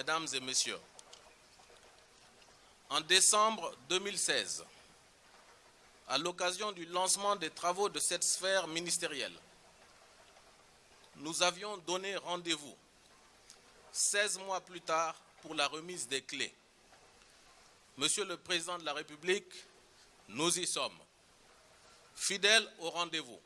Mesdames et Messieurs, en décembre 2016, à l'occasion du lancement des travaux de cette sphère ministérielle, nous avions donné rendez-vous 16 mois plus tard pour la remise des clés. Monsieur le Président de la République, nous y sommes, fidèles au rendez-vous.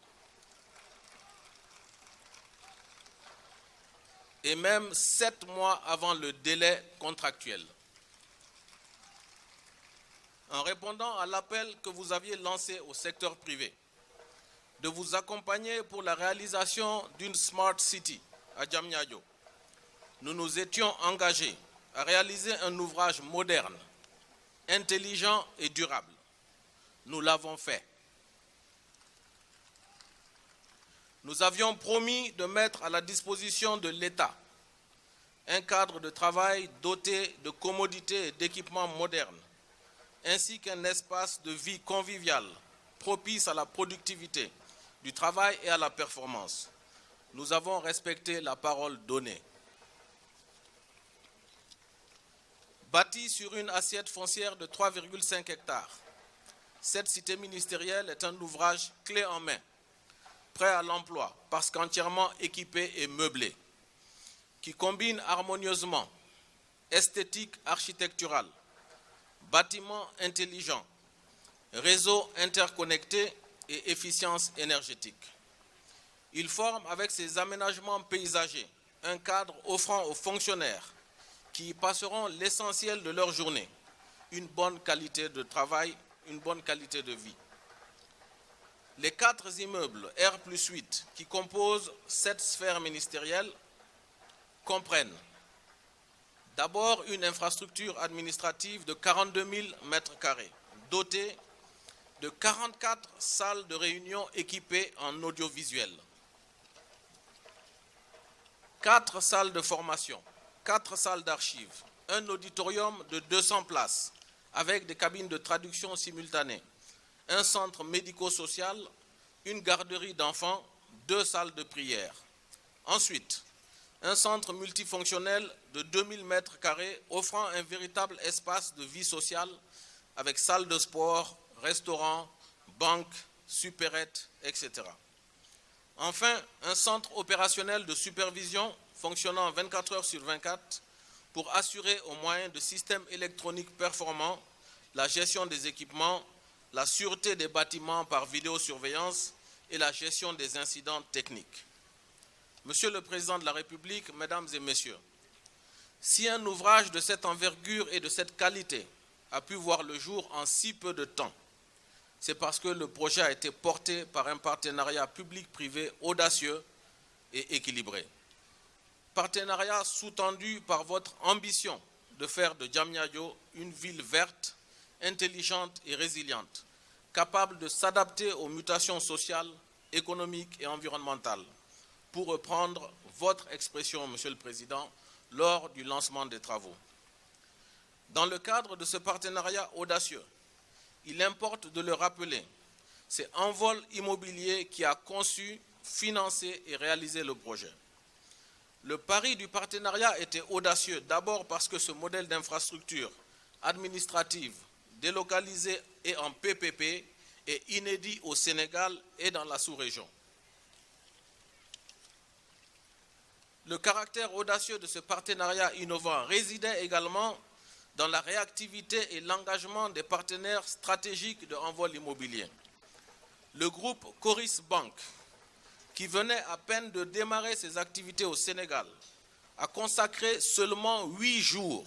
Et même 7 mois avant le délai contractuel. En répondant à l'appel que vous aviez lancé au secteur privé, de vous accompagner pour la réalisation d'une Smart City à Diamniadio, nous nous étions engagés à réaliser un ouvrage moderne, intelligent et durable. Nous l'avons fait. Nous avions promis de mettre à la disposition de l'État un cadre de travail doté de commodités et d'équipements modernes, ainsi qu'un espace de vie convivial propice à la productivité, du travail et à la performance. Nous avons respecté la parole donnée. Bâtie sur une assiette foncière de 3,5 hectares, cette cité ministérielle est un ouvrage clé en main, prêt à l'emploi parce qu'entièrement équipé et meublé, qui combine harmonieusement esthétique architecturale, bâtiments intelligents, réseaux interconnectés et efficience énergétique. Il forme avec ses aménagements paysagers un cadre offrant aux fonctionnaires qui y passeront l'essentiel de leur journée une bonne qualité de travail, une bonne qualité de vie. Les 4 immeubles R+8 qui composent cette sphère ministérielle comprennent d'abord une infrastructure administrative de 42 000 m², dotée de 44 salles de réunion équipées en audiovisuel, 4 salles de formation, 4 salles d'archives, un auditorium de 200 places avec des cabines de traduction simultanée, un centre médico-social, une garderie d'enfants, 2 salles de prière. Ensuite, un centre multifonctionnel de 2000 m² offrant un véritable espace de vie sociale avec salle de sport, restaurant, banque, supérette, etc. Enfin, un centre opérationnel de supervision fonctionnant 24 heures sur 24 pour assurer au moyen de systèmes électroniques performants la gestion des équipements, la sûreté des bâtiments par vidéosurveillance et la gestion des incidents techniques. Monsieur le Président de la République, Mesdames et Messieurs, si un ouvrage de cette envergure et de cette qualité a pu voir le jour en si peu de temps, c'est parce que le projet a été porté par un partenariat public-privé audacieux et équilibré. Partenariat sous-tendu par votre ambition de faire de Diamniadio une ville verte, intelligente et résiliente, capable de s'adapter aux mutations sociales, économiques et environnementales, pour reprendre votre expression, Monsieur le Président, lors du lancement des travaux. Dans le cadre de ce partenariat audacieux, il importe de le rappeler, c'est Envol Immobilier qui a conçu, financé et réalisé le projet. Le pari du partenariat était audacieux, d'abord parce que ce modèle d'infrastructure administrative, délocalisée et en PPP, est inédit au Sénégal et dans la sous-région. Le caractère audacieux de ce partenariat innovant résidait également dans la réactivité et l'engagement des partenaires stratégiques de Envol Immobilier. Le groupe Coris Bank, qui venait à peine de démarrer ses activités au Sénégal, a consacré seulement 8 jours,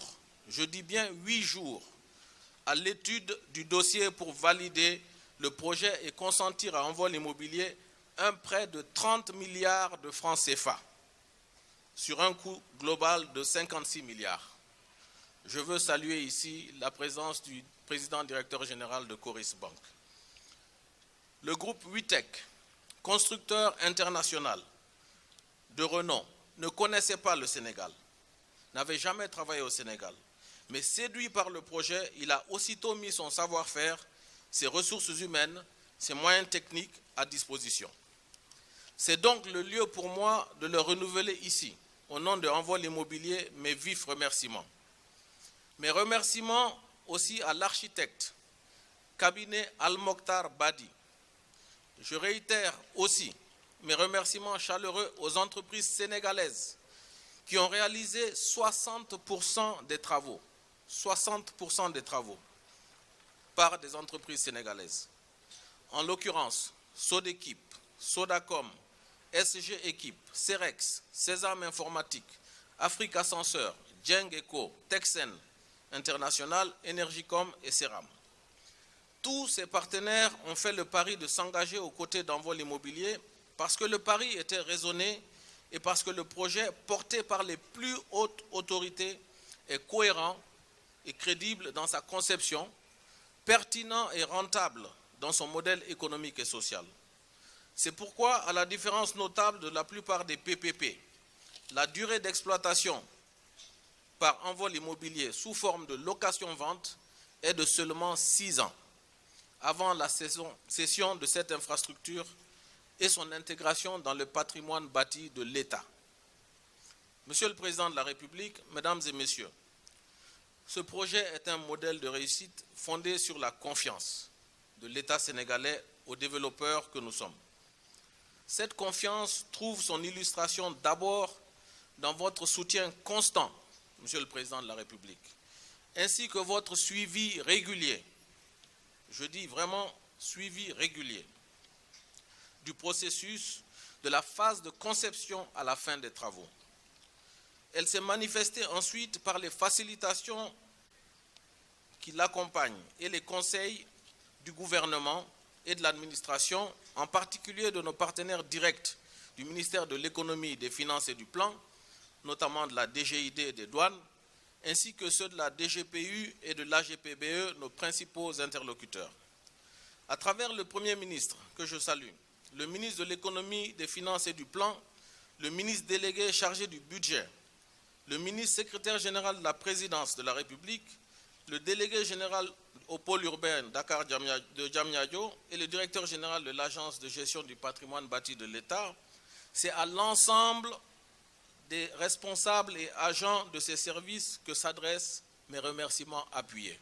je dis bien 8 jours, à l'étude du dossier pour valider le projet et consentir à Envol Immobilier un prêt de 30 milliards de francs CFA sur un coût global de 56 milliards. Je veux saluer ici la présence du président directeur général de Coris Bank. Le groupe Witech, constructeur international de renom, ne connaissait pas le Sénégal, n'avait jamais travaillé au Sénégal. Mais séduit par le projet, il a aussitôt mis son savoir-faire, ses ressources humaines, ses moyens techniques à disposition. C'est donc le lieu pour moi de le renouveler ici, au nom de Envol Immobilier, mes vifs remerciements. Mes remerciements aussi à l'architecte, cabinet Al-Mokhtar Badi. Je réitère aussi mes remerciements chaleureux aux entreprises sénégalaises qui ont réalisé 60% des travaux. 60% des travaux par des entreprises sénégalaises. En l'occurrence, Sodekip, Sodacom, SG Équipe, Cerex, Sésame Informatique, Afrique Ascenseur, Djeng Eco, Texen International, Energicom et Ceram. Tous ces partenaires ont fait le pari de s'engager aux côtés d'Envol Immobilier parce que le pari était raisonné et parce que le projet porté par les plus hautes autorités est cohérent et crédible dans sa conception, pertinent et rentable dans son modèle économique et social. C'est pourquoi, à la différence notable de la plupart des PPP, la durée d'exploitation par Envol Immobilier sous forme de location-vente est de seulement 6 ans, avant la cession de cette infrastructure et son intégration dans le patrimoine bâti de l'État. Monsieur le Président de la République, Mesdames et Messieurs, ce projet est un modèle de réussite fondé sur la confiance de l'État sénégalais aux développeurs que nous sommes. Cette confiance trouve son illustration d'abord dans votre soutien constant, Monsieur le Président de la République, ainsi que votre suivi régulier, je dis vraiment suivi régulier, du processus de la phase de conception à la fin des travaux. Elle s'est manifestée ensuite par les facilitations qui l'accompagnent et les conseils du gouvernement et de l'administration, en particulier de nos partenaires directs du ministère de l'Économie, des Finances et du Plan, notamment de la DGID et des douanes, ainsi que ceux de la DGPU et de l'AGPBE, nos principaux interlocuteurs. À travers le Premier ministre, que je salue, le ministre de l'Économie, des Finances et du Plan, le ministre délégué chargé du budget, le ministre secrétaire général de la présidence de la République, le délégué général au pôle urbain Dakar de Diamniadio et le directeur général de l'Agence de gestion du patrimoine bâti de l'État, c'est à l'ensemble des responsables et agents de ces services que s'adressent mes remerciements appuyés.